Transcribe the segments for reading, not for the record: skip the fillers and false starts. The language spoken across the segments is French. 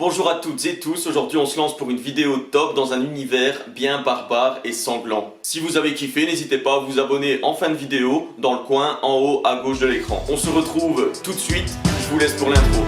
Bonjour à toutes et tous, aujourd'hui on se lance pour une vidéo top dans un univers bien barbare et sanglant. Si vous avez kiffé, n'hésitez pas à vous abonner en fin de vidéo, dans le coin en haut à gauche de l'écran. On se retrouve tout de suite, je vous laisse pour l'intro.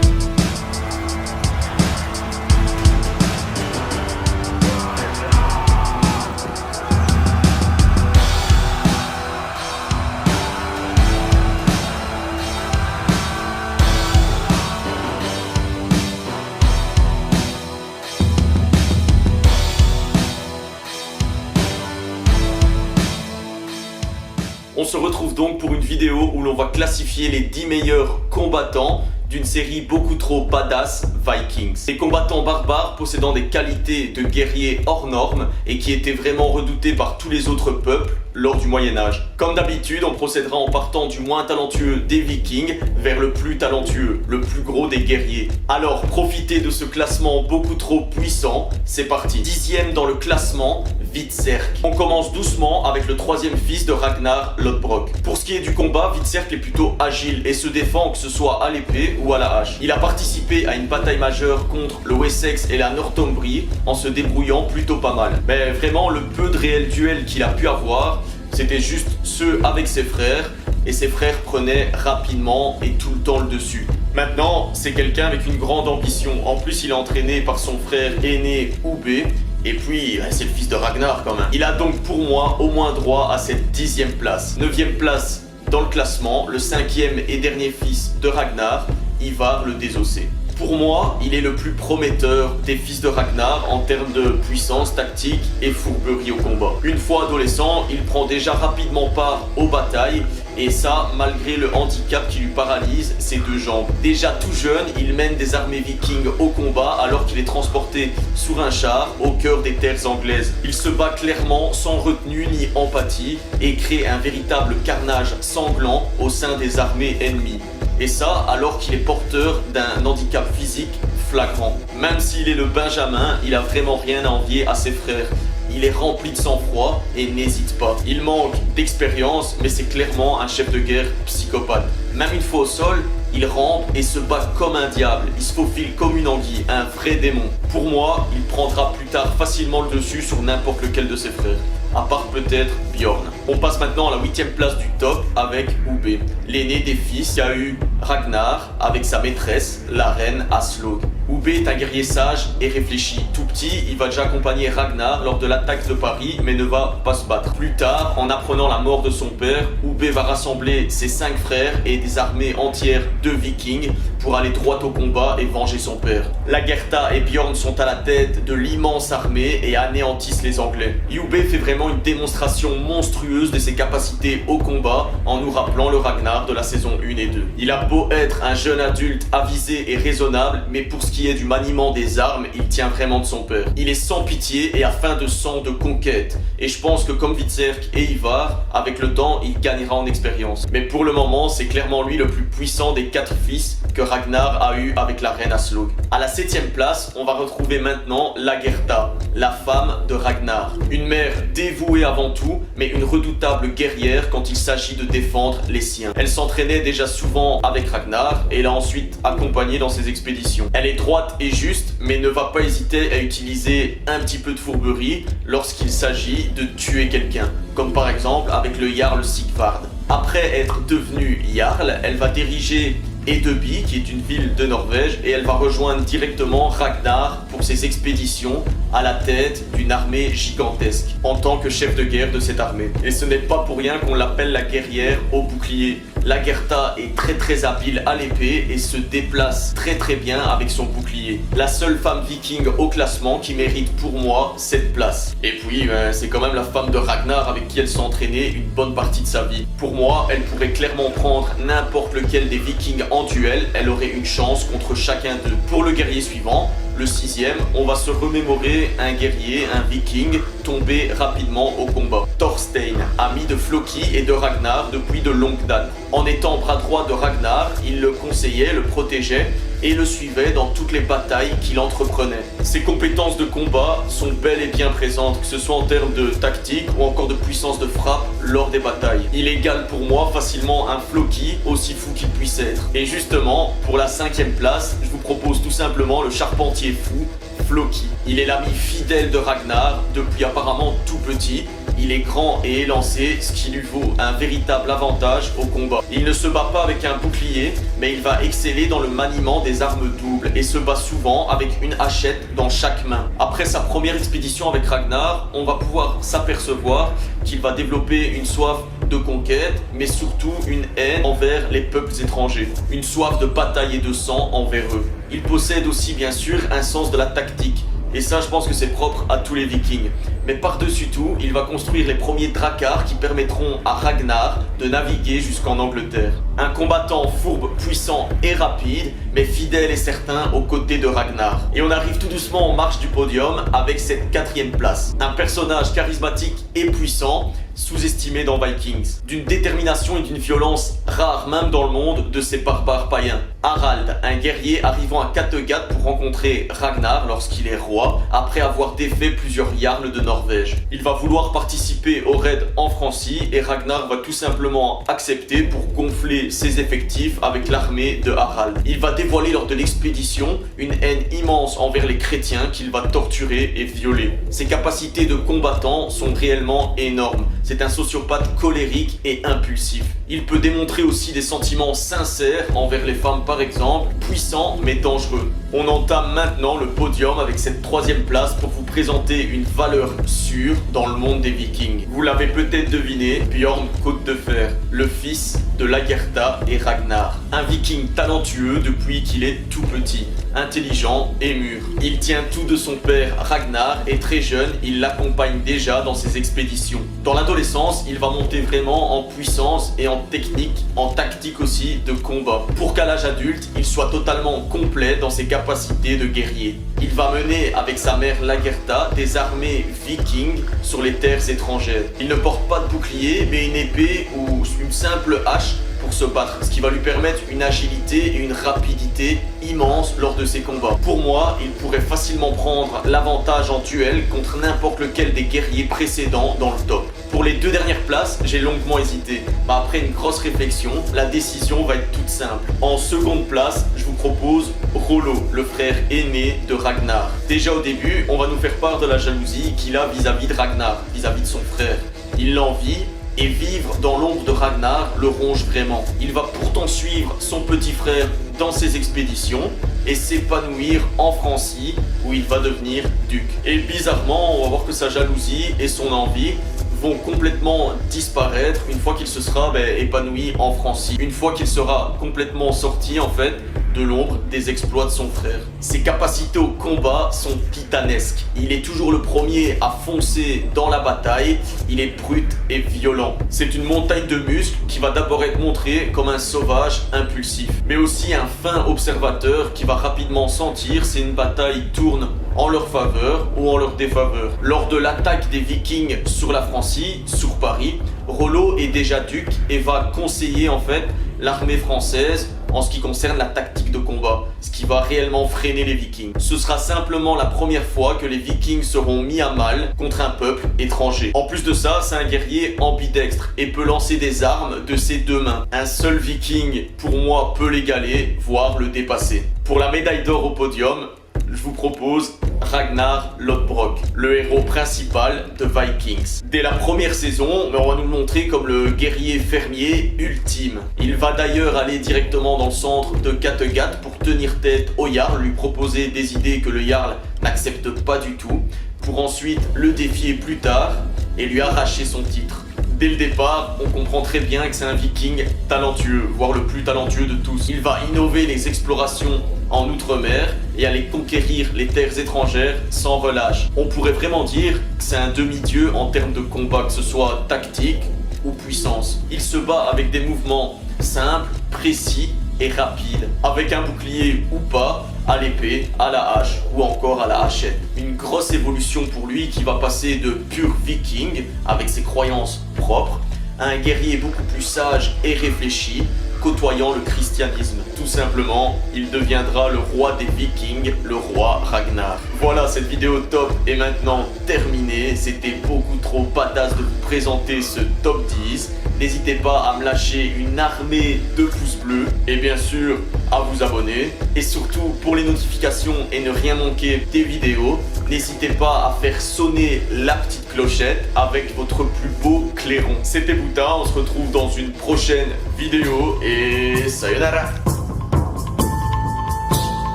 On se retrouve donc pour une vidéo où l'on va classifier les 10 meilleurs combattants d'une série beaucoup trop badass, Vikings. Des combattants barbares possédant des qualités de guerriers hors normes et qui étaient vraiment redoutés par tous les autres peuples lors du Moyen-Âge. Comme d'habitude, on procédera en partant du moins talentueux des Vikings vers le plus talentueux, le plus gros des guerriers. Alors, profitez de ce classement beaucoup trop puissant. C'est parti. 10e dans le classement, Hvitserk. On commence doucement avec le 3e fils de Ragnar Lodbrok. Pour ce qui est du combat, Hvitserk est plutôt agile et se défend que ce soit à l'épée ou à la hache. Il a participé à une bataille majeure contre le Wessex et la Northumbrie en se débrouillant plutôt pas mal. Mais vraiment, le peu de réels duels qu'il a pu avoir, c'était juste ceux avec ses frères, et ses frères prenaient rapidement et tout le temps le dessus. Maintenant, c'est quelqu'un avec une grande ambition. En plus, il est entraîné par son frère aîné Ubbe, et puis c'est le fils de Ragnar quand même. Il a donc pour moi au moins droit à cette 10e place. 9e place dans le classement, le 5e et dernier fils de Ragnar, Ivar le Désossé. Pour moi, il est le plus prometteur des fils de Ragnar en termes de puissance, tactique et fourberie au combat. Une fois adolescent, il prend déjà rapidement part aux batailles, et ça malgré le handicap qui lui paralyse ses deux jambes. Déjà tout jeune, il mène des armées vikings au combat alors qu'il est transporté sur un char au cœur des terres anglaises. Il se bat clairement sans retenue ni empathie et crée un véritable carnage sanglant au sein des armées ennemies. Et ça alors qu'il est porteur d'un handicap physique flagrant. Même s'il est le benjamin, il a vraiment rien à envier à ses frères. Il est rempli de sang-froid et n'hésite pas. Il manque d'expérience, mais c'est clairement un chef de guerre psychopathe. Même une fois au sol, il rampe et se bat comme un diable. Il se faufile comme une anguille, un vrai démon. Pour moi, il prendra plus tard facilement le dessus sur n'importe lequel de ses frères. À part peut-être Bjorn. On passe maintenant à la 8e place du top avec Ubbe, l'aîné des fils. Il y a eu Ragnar avec sa maîtresse, la reine Aslaug. Ubbe est un guerrier sage et réfléchi. Tout petit, il va déjà accompagner Ragnar lors de l'attaque de Paris, mais ne va pas se battre. Plus tard, en apprenant la mort de son père, Ubbe va rassembler ses 5 frères et des armées entières de vikings pour aller droit au combat et venger son père. Lagertha et Bjorn sont à la tête de l'immense armée et anéantissent les Anglais. Ubbe fait vraiment une démonstration monstrueuse de ses capacités au combat en nous rappelant le Ragnar de la saison 1 et 2. Il a beau être un jeune adulte avisé et raisonnable, mais pour ce qui est du maniement des armes, il tient vraiment de son père. Il est sans pitié et a faim de sang de conquête. Et je pense que comme Hvitserk et Ivar, avec le temps, il gagnera en expérience. Mais pour le moment, c'est clairement lui le plus puissant des 4 fils que Ragnar a eu avec la reine Aslaug. À la 7e place, on va retrouver maintenant Lagertha, la femme de Ragnar. Une mère dévouée avant tout, mais une redoutable guerrière quand il s'agit de défendre les siens. Elle s'entraînait déjà souvent avec Ragnar et l'a ensuite accompagné dans ses expéditions. Elle est droite et juste, mais ne va pas hésiter à utiliser un petit peu de fourberie lorsqu'il s'agit de tuer quelqu'un, comme par exemple avec le Jarl Sigvard. Après être devenue Jarl, elle va diriger Hedeby, qui est une ville de Norvège, et elle va rejoindre directement Ragnar pour ses expéditions à la tête d'une armée gigantesque, en tant que chef de guerre de cette armée. Et ce n'est pas pour rien qu'on l'appelle la guerrière au bouclier. Lagertha est très habile à l'épée et se déplace très bien avec son bouclier. La seule femme viking au classement qui mérite pour moi cette place. Et puis c'est quand même la femme de Ragnar avec qui elle s'est entraînée une bonne partie de sa vie. Pour moi, elle pourrait clairement prendre n'importe lequel des vikings en duel, elle aurait une chance contre chacun d'eux. Pour le guerrier suivant, le 6e, on va se remémorer un guerrier, un viking, tombé rapidement au combat. Thorstein, ami de Floki et de Ragnar depuis de longue date. En étant bras droit de Ragnar, il le conseillait, le protégeait et le suivait dans toutes les batailles qu'il entreprenait. Ses compétences de combat sont bel et bien présentes, que ce soit en termes de tactique ou encore de puissance de frappe lors des batailles. Il égale pour moi facilement un Floki, aussi fou qu'il puisse être. Et justement, pour la 5e place, je vous propose tout simplement le charpentier fou, Floki. Il est l'ami fidèle de Ragnar depuis apparemment tout petit. Il est grand et élancé, ce qui lui vaut un véritable avantage au combat. Il ne se bat pas avec un bouclier, mais il va exceller dans le maniement des armes doubles et se bat souvent avec une hachette dans chaque main. Après sa première expédition avec Ragnar, on va pouvoir s'apercevoir qu'il va développer une soif de conquête, mais surtout une haine envers les peuples étrangers. Une soif de bataille et de sang envers eux. Il possède aussi bien sûr un sens de la tactique. Et ça, je pense que c'est propre à tous les Vikings. Mais par-dessus tout, il va construire les premiers dracars qui permettront à Ragnar de naviguer jusqu'en Angleterre. Un combattant fourbe, puissant et rapide, mais fidèle et certain aux côtés de Ragnar. Et on arrive tout doucement en marche du podium avec cette 4e place. Un personnage charismatique et puissant, sous-estimé dans Vikings. D'une détermination et d'une violence rares même dans le monde de ces barbares païens. Harald, un guerrier arrivant à Kattegat pour rencontrer Ragnar lorsqu'il est roi, après avoir défait plusieurs jarls de Norvège. Il va vouloir participer au raid en Francie et Ragnar va tout simplement accepter pour gonfler ses effectifs avec l'armée de Harald. Il va dévoiler lors de l'expédition une haine immense envers les chrétiens qu'il va torturer et violer. Ses capacités de combattant sont réellement énormes. C'est un sociopathe colérique et impulsif. Il peut démontrer aussi des sentiments sincères envers les femmes par exemple, puissant mais dangereux. On entame maintenant le podium avec cette 3e place pour vous présenter une valeur sûre dans le monde des Vikings. Vous l'avez peut-être deviné, Bjorn Côte de Fer, le fils de Lagertha et Ragnar. Un Viking talentueux depuis qu'il est tout petit, intelligent et mûr. Il tient tout de son père Ragnar et très jeune, il l'accompagne déjà dans ses expéditions. Dans l'adolescence, il va monter vraiment en puissance et en technique, en tactique aussi de combat. Pour qu'à l'âge adulte, il soit totalement complet dans ses capacités de guerrier. Il va mener avec sa mère Lagertha des armées vikings sur les terres étrangères. Il ne porte pas de bouclier, mais une épée ou une simple hache pour se battre, ce qui va lui permettre une agilité et une rapidité immense lors de ses combats. Pour moi, il pourrait facilement prendre l'avantage en duel contre n'importe lequel des guerriers précédents dans le top. Pour les 2 dernières places, j'ai longuement hésité. Mais après une grosse réflexion, la décision va être toute simple. En seconde place, je vous propose Rollo, le frère aîné de Ragnar. Déjà au début, on va nous faire part de la jalousie qu'il a vis-à-vis de Ragnar, vis-à-vis de son frère. Il l'envie, et vivre dans l'ombre de Ragnar le ronge vraiment. Il va pourtant suivre son petit frère dans ses expéditions et s'épanouir en Francie où il va devenir duc. Et bizarrement, on va voir que sa jalousie et son envie vont complètement disparaître une fois qu'il se sera épanoui en Francie. Une fois qu'il sera complètement sorti en fait de l'ombre des exploits de son frère. Ses capacités au combat sont titanesques. Il est toujours le premier à foncer dans la bataille. Il est brut et violent. C'est une montagne de muscles qui va d'abord être montré comme un sauvage impulsif, mais aussi un fin observateur qui va rapidement sentir si une bataille tourne en leur faveur ou en leur défaveur. Lors de l'attaque des Vikings sur la Francie, sur Paris, Rollo est déjà duc et va conseiller en fait l'armée française en ce qui concerne la tactique de combat, ce qui va réellement freiner les Vikings. Ce sera simplement la première fois que les Vikings seront mis à mal contre un peuple étranger. En plus de ça, c'est un guerrier ambidextre et peut lancer des armes de ses 2 mains. Un seul Viking, pour moi, peut l'égaler, voire le dépasser. Pour la médaille d'or au podium, je vous propose Ragnar Lodbrok, le héros principal de Vikings. Dès la première saison, on va nous le montrer comme le guerrier fermier ultime. Il va d'ailleurs aller directement dans le centre de Kattegat pour tenir tête au Jarl, lui proposer des idées que le Jarl n'accepte pas du tout, pour ensuite le défier plus tard et lui arracher son titre. Dès le départ, on comprend très bien que c'est un Viking talentueux, voire le plus talentueux de tous. Il va innover les explorations en outre-mer et aller conquérir les terres étrangères sans relâche. On pourrait vraiment dire que c'est un demi-dieu en termes de combat, que ce soit tactique ou puissance. Il se bat avec des mouvements simples, précis et rapides, avec un bouclier ou pas, à l'épée, à la hache ou encore à la hachette. Une grosse évolution pour lui qui va passer de pur viking avec ses croyances propres à un guerrier beaucoup plus sage et réfléchi, côtoyant le christianisme. Tout simplement, il deviendra le roi des Vikings, le roi Ragnar. Voilà, cette vidéo top est maintenant terminée. C'était beaucoup trop badass de vous présenter ce top 10. N'hésitez pas à me lâcher une armée de pouces bleus et bien sûr à vous abonner. Et surtout pour les notifications et ne rien manquer des vidéos, n'hésitez pas à faire sonner la petite clochette avec votre plus beau clairon. C'était Bouta, on se retrouve dans une prochaine vidéo et sayonara.